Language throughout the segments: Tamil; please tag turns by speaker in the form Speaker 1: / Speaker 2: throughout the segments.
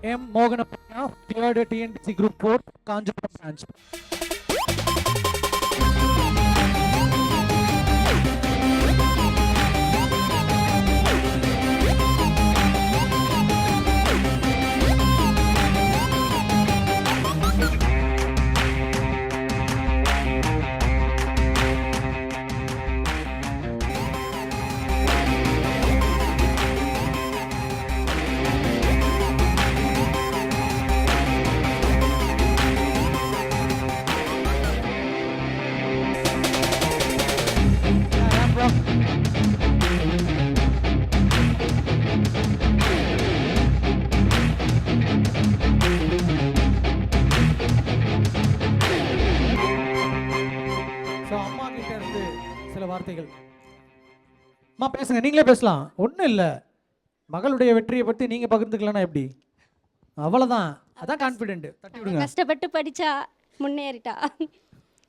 Speaker 1: M. Moganapanya, 3rd TNPC Group 4, Kanjipuram branch. வார்த்தைகள் அம்மா பேசுங்க, நீங்களே பேசலாம், ஒன்றும் இல்லை. மகளுடைய வெற்றியை பற்றி நீங்கள் பகிர்ந்துக்கலன்னா எப்படி? அவ்வளோதான், அதான் கான்ஃபிடென்ட். தட்டி விடுங்க.
Speaker 2: கஷ்டப்பட்டு படித்தா முன்னேறிட்டா,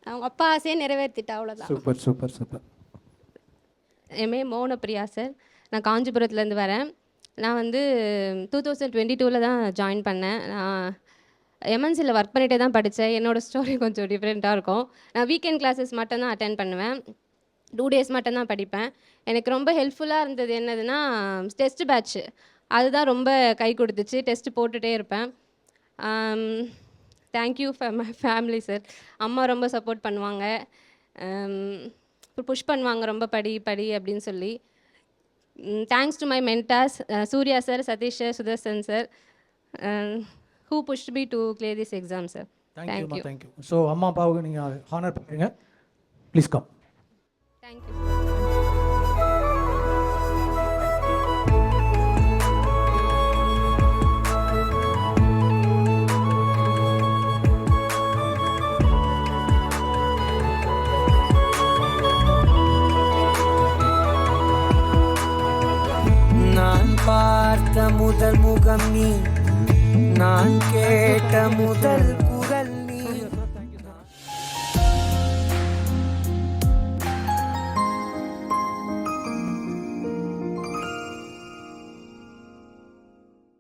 Speaker 2: அவங்க அப்பா ஆசையை நிறைவேற்றிட்டா, அவ்வளோதான்.
Speaker 1: Super super super.
Speaker 3: MA Mohanapriya sir. நான் காஞ்சிபுரத்துலேருந்து வரேன். நான் வந்து 2022 தான் ஜாயின் பண்ணேன். நான் எம்என்சியில் ஒர்க் பண்ணிகிட்டே தான் படித்தேன். என்னோடய ஸ்டோரி கொஞ்சம் டிஃப்ரெண்ட்டாக இருக்கும். நான் வீக்கெண்ட் கிளாஸஸ் மட்டும்தான் அட்டென்ட் பண்ணுவேன். 2 days மட்டும்தான் படிப்பேன். எனக்கு ரொம்ப ஹெல்ப்ஃபுல்லாக இருந்தது என்னதுன்னா டெஸ்ட் பேட்ச்சு. அதுதான் ரொம்ப கை கொடுத்துச்சு. டெஸ்ட் போட்டுகிட்டே இருப்பேன். Thank you for my family sir. அம்மா ரொம்ப சப்போர்ட் பண்ணுவாங்க, புஷ் பண்ணுவாங்க ரொம்ப படி படி அப்படின்னு சொல்லி. Thanks to my mentors Surya sir, Satish sir, Sudarshan sir, who pushed me to clear this exam, sir.
Speaker 1: Thank you. Thank you. So அம்மா அப்பாவுக்கு நீங்கள் ஹானர் பண்ணுறீங்க. Please come.
Speaker 3: Thank you.
Speaker 4: நான் பார்த்த முதல் முகம் நீ, நான் கேட்ட முதல்